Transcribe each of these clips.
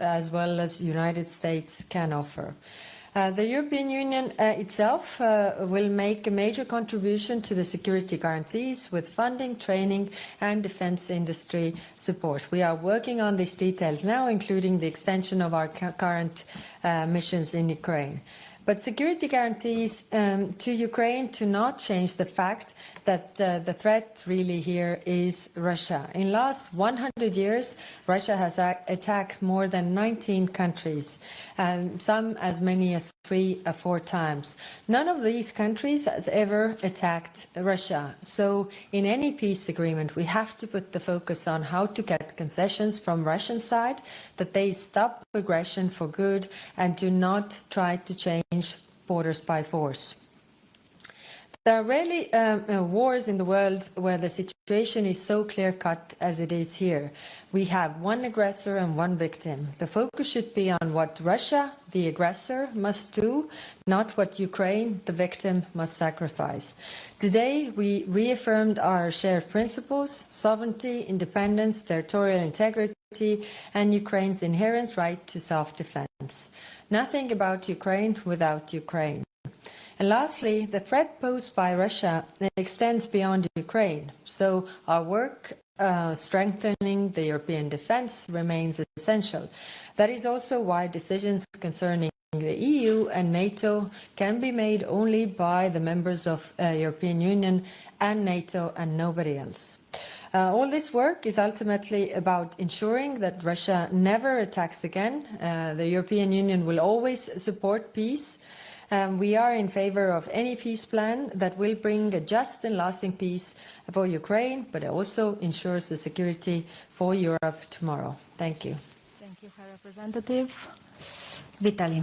as well as United States can offer. The European Union itself will make a major contribution to the security guarantees with funding, training and defense industry support. We are working on these details now, including the extension of our current missions in Ukraine. But security guarantees to Ukraine do not change the fact that the threat really here is Russia. In the last 100 years, Russia has attacked more than 19 countries, some as many as 3 or 4 times. None of these countries has ever attacked Russia. So in any peace agreement, we have to put the focus on how to get concessions from Russian side, that they stop aggression for good and do not try to change borders by force. There are rarely wars in the world where the situation is so clear-cut as it is here. We have one aggressor and one victim. The focus should be on what Russia, the aggressor, must do, not what Ukraine, the victim, must sacrifice. Today, we reaffirmed our shared principles: sovereignty, independence, territorial integrity, and Ukraine's inherent right to self-defense. Nothing about Ukraine without Ukraine. And lastly, the threat posed by Russia extends beyond Ukraine. So our work strengthening the European defense remains essential. That is also why decisions concerning the EU and NATO can be made only by the members of European Union and NATO and nobody else. All this work is ultimately about ensuring that Russia never attacks again. The European Union will always support peace. We are in favor of any peace plan that will bring a just and lasting peace for Ukraine, but also ensures the security for Europe tomorrow. Thank you. Thank you, High Representative. Vitaly.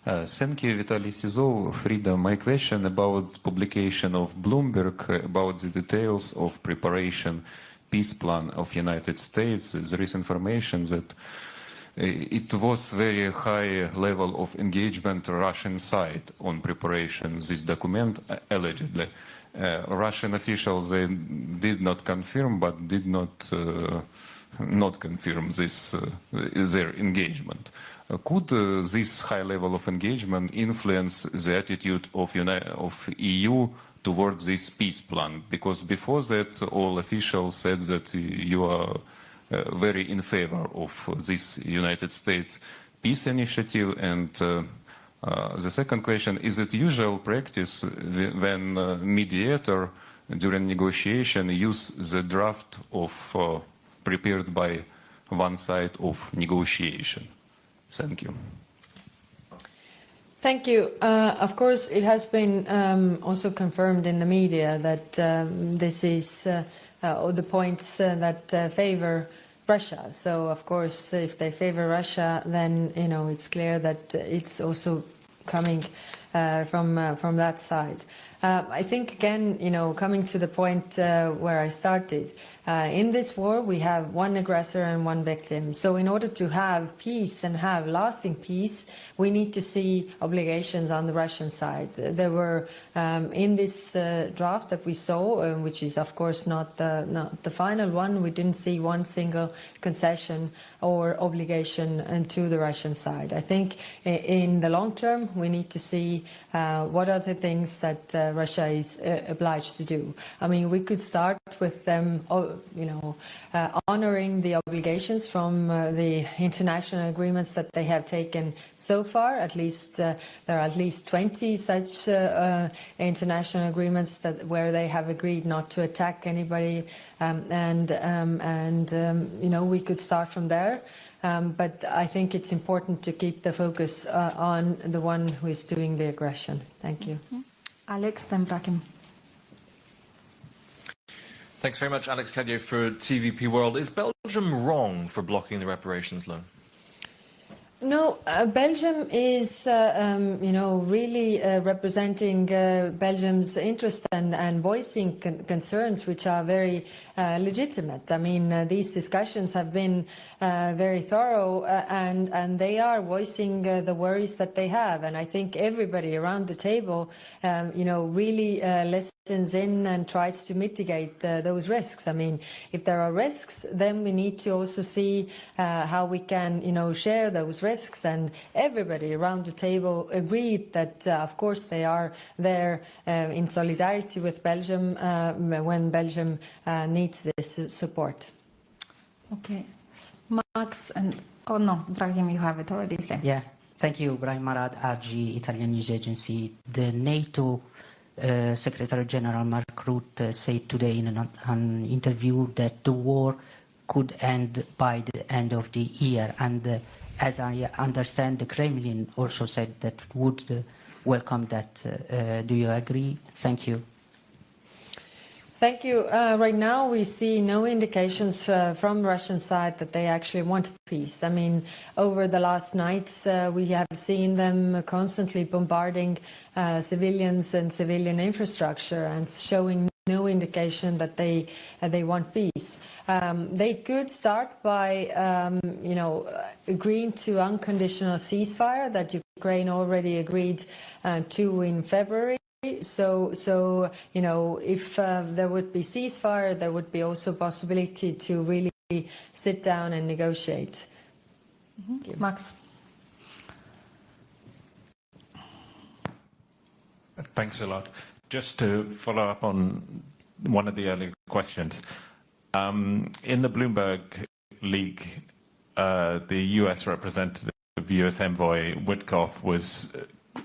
Thank you, Vitaly Sizov, Freedom. My question about the publication of Bloomberg about the details of preparation peace plan of United States. There is information that it was very high level of engagement Russian side on preparation this document, allegedly. Russian officials, they did not confirm, but did not confirm this their engagement. Could this high level of engagement influence the attitude of EU towards this peace plan? Because before that, all officials said that you are very in favor of this United States peace initiative. And the second question, is it usual practice when mediator during negotiation use the draft of prepared by one side of negotiation? Thank you. Thank you. Of course, it has been also confirmed in the media that this is the points that favor Russia. So, of course, if they favor Russia, then it's clear that it's also coming from that side. I think again, coming to the point where I started, in this war we have one aggressor and one victim. So in order to have peace and have lasting peace, we need to see obligations on the Russian side. There were in this draft that we saw, which is of course not the final one, we didn't see one single concession or obligation to the Russian side. I think in the long term we need to see what are the things that Russia is obliged to do. I mean, we could start with them, honoring the obligations from the international agreements that they have taken so far. At least there are at least 20 such international agreements where they have agreed not to attack anybody, we could start from there. But I think it's important to keep the focus on the one who is doing the aggression. Thank you. Alex Temprakim. Thanks very much, Alex Kaja for TVP World. Is Belgium wrong for blocking the reparations loan? No, Belgium is, really representing Belgium's interest and voicing concerns which are very legitimate. I mean, these discussions have been very thorough and they are voicing the worries that they have. And I think everybody around the table, really listens in and tries to mitigate those risks. I mean, if there are risks, then we need to also see how we can, share those risks. And everybody around the table agreed that, of course, they are there in solidarity with Belgium when Belgium needs this support. Okay. Max and, oh no, Brahim, you have it already said. Yeah, thank you, Brahim Marad, RG, Italian news agency. The NATO Secretary General Mark Rutte said today in an interview that the war could end by the end of the year. And as I understand, the Kremlin also said that would welcome that. Do you agree? Thank you. Thank you. Right now, we see no indications from the Russian side that they actually want peace. I mean, over the last nights, we have seen them constantly bombarding civilians and civilian infrastructure and showing no indication that they want peace. They could start by, agreeing to unconditional ceasefire that Ukraine already agreed to in February. So if there would be ceasefire, there would be also possibility to really sit down and negotiate. Max. Thanks a lot. Just to follow up on one of the earlier questions, in the Bloomberg leak, the U.S. representative, U.S. envoy Witkoff was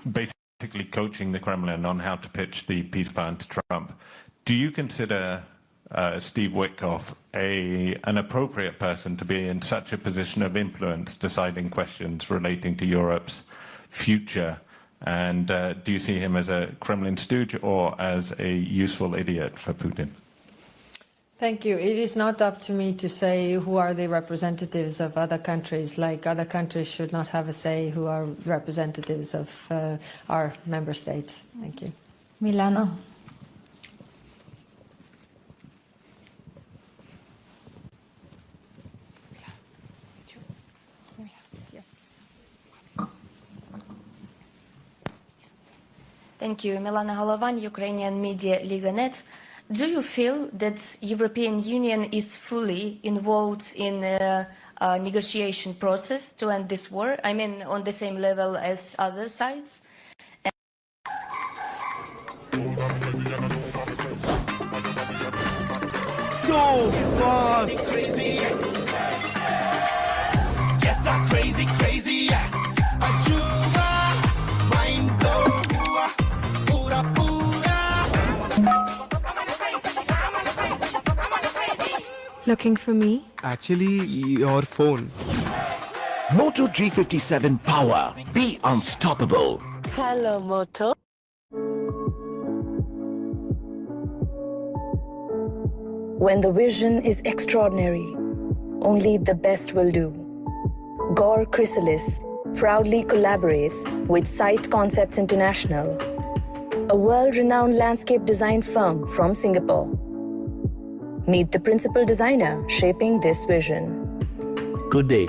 basically coaching the Kremlin on how to pitch the peace plan to Trump. Do you consider Steve Witkoff an appropriate person to be in such a position of influence deciding questions relating to Europe's future? And do you see him as a Kremlin stooge or as a useful idiot for Putin? Thank you. It is not up to me to say who are the representatives of other countries. Like, other countries should not have a say who are representatives of our member states. Thank you. Milana. Thank you. Milana Holovan, Ukrainian Media Liga.net. Do you feel that European Union is fully involved in the negotiation process to end this war? I mean, on the same level as other sides? So fast! Crazy. Yes, I'm crazy, crazy. Ajuda, mind blow, pura, pura. Looking for me? Actually, your phone. Moto G57 Power. Be unstoppable. Hello, Moto. When the vision is extraordinary, only the best will do. Gore Chrysalis proudly collaborates with Site Concepts International, a world-renowned landscape design firm from Singapore. Meet the principal designer shaping this vision. Good day.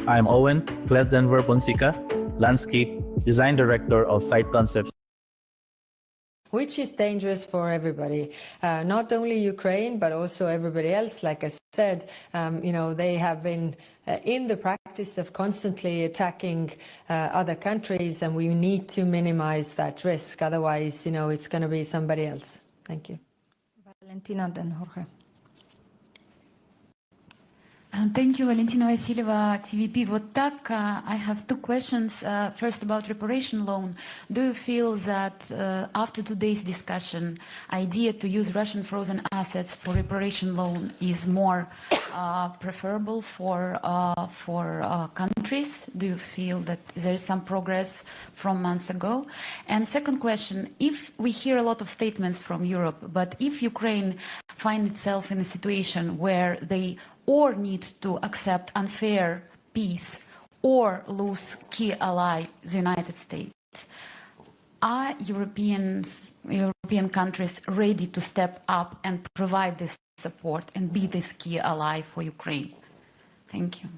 I'm Owen Denver Bonsica, Landscape Design Director of Site Concepts. Which is dangerous for everybody, not only Ukraine, but also everybody else. Like I said, they have been in the practice of constantly attacking other countries, and we need to minimize that risk. Otherwise, it's going to be somebody else. Thank you. Valentina, then Jorge. Thank you, Valentina Vasilyeva, TVP. I have two questions. First, about reparation loan. Do you feel that after today's discussion, idea to use Russian frozen assets for reparation loan is more preferable for countries? Do you feel that there is some progress from months ago? And second question, if we hear a lot of statements from Europe, but if Ukraine finds itself in a situation where they or need to accept unfair peace or lose key ally, the United States. Are European countries ready to step up and provide this support and be this key ally for Ukraine? Thank you.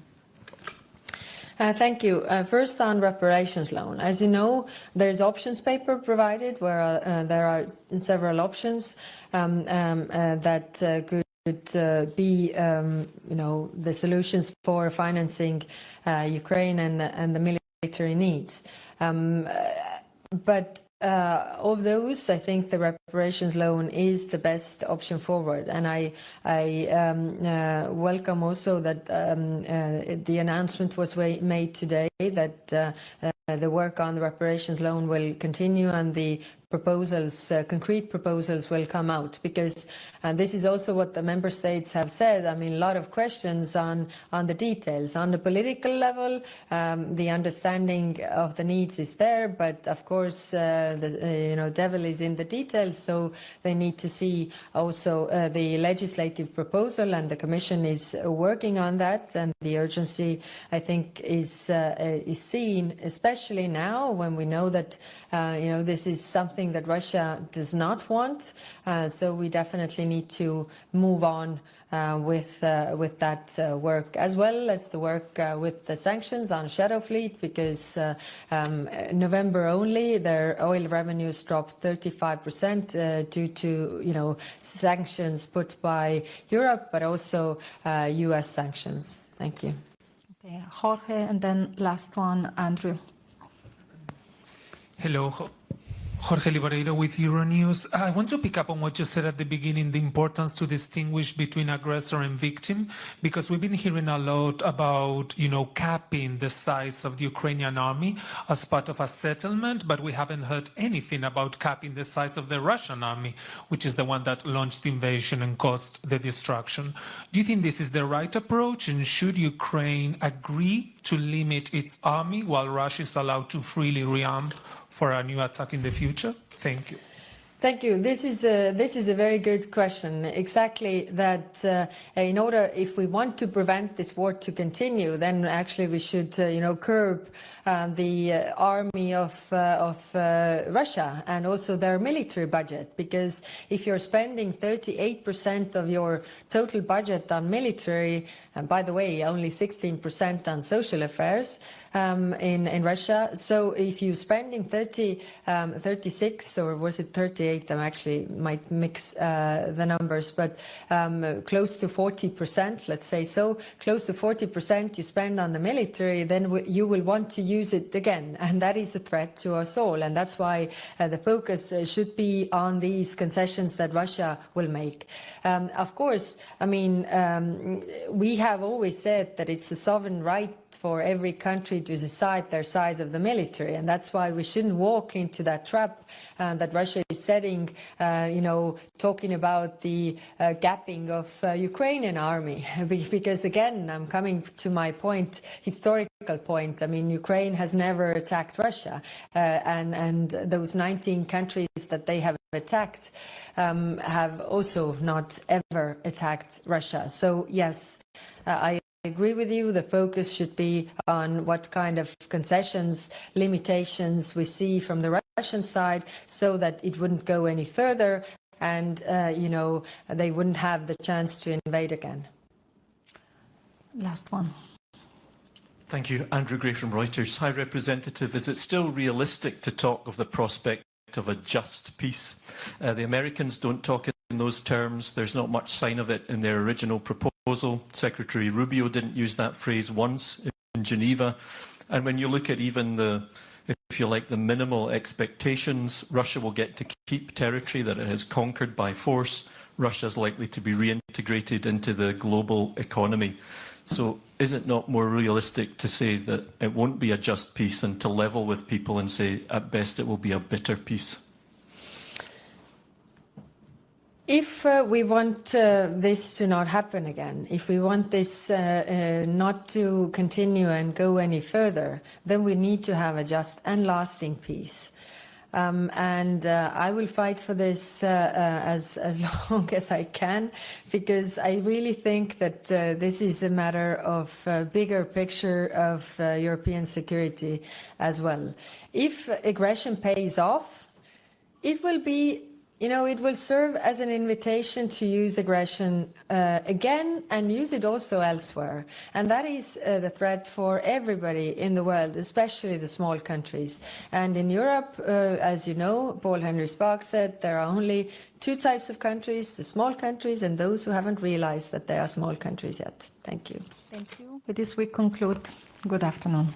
Thank you. First on reparations loan. As you know, there's options paper provided where there are several options that could be, the solutions for financing Ukraine and the military needs. But of those, I think the reparations loan is the best option forward, and I welcome also that the announcement was made today that the work on the reparations loan will continue and the proposals, concrete proposals will come out, because this is also what the member states have said. I mean, a lot of questions on the details. On the political level, the understanding of the needs is there, but of course, the devil is in the details, so they need to see also the legislative proposal, and the Commission is working on that, and the urgency, I think, is seen, especially now when we know that this is something that Russia does not want. So we definitely need to move on with that work, as well as the work with the sanctions on Shadow Fleet, because November only, their oil revenues dropped 35% due to sanctions put by Europe, but also US sanctions. Thank you. Okay, Jorge, and then last one, Andrew. Hello, Jorge Libarreiro with Euronews. I want to pick up on what you said at the beginning, the importance to distinguish between aggressor and victim, because we've been hearing a lot about, capping the size of the Ukrainian army as part of a settlement, but we haven't heard anything about capping the size of the Russian army, which is the one that launched the invasion and caused the destruction. Do you think this is the right approach, and should Ukraine agree to limit its army while Russia is allowed to freely rearm for a new attack in the future? Thank you. Thank you. This is a very good question. Exactly that. If we want to prevent this war to continue, then actually we should, curb the army of Russia and also their military budget. Because if you're spending 38% of your total budget on military, and by the way, only 16% on social affairs in Russia. So if you're spending 36, or was it 38? I actually might mix the numbers, but close to 40%, let's say so, close to 40% you spend on the military, then you will want to use it again. And that is a threat to us all. And that's why the focus should be on these concessions that Russia will make. Of course, I mean, we have always said that it's a sovereign right for every country to decide their size of the military, and that's why we shouldn't walk into that trap that Russia is setting, talking about the gapping of Ukrainian army. Because again, I'm coming to my point, historical point. I mean, Ukraine has never attacked Russia, and those 19 countries that they have attacked have also not ever attacked Russia. So yes, I agree with you. The focus should be on what kind of concessions, limitations we see from the Russian side, so that it wouldn't go any further, and they wouldn't have the chance to invade again. Last one. Thank you. Andrew Gray from Reuters. High Representative, is it still realistic to talk of the prospect of a just peace? The Americans don't talk in those terms. There's not much sign of it in their original proposal. Secretary Rubio didn't use that phrase once in Geneva. And when you look at even the, if you like, the minimal expectations, Russia will get to keep territory that it has conquered by force. Russia is likely to be reintegrated into the global economy. So is it not more realistic to say that it won't be a just peace, and to level with people and say at best it will be a bitter peace? If we want this to not happen again, if we want this not to continue and go any further, then we need to have a just and lasting peace. And I will fight for this as long as I can, because I really think that this is a matter of bigger picture of European security as well. If aggression pays off, it will be, it will serve as an invitation to use aggression again and use it also elsewhere. And that is the threat for everybody in the world, especially the small countries. And in Europe, as you know, Paul-Henri Spaak said, there are only two types of countries, the small countries and those who haven't realized that they are small countries yet. Thank you. Thank you. With this we conclude. Good afternoon.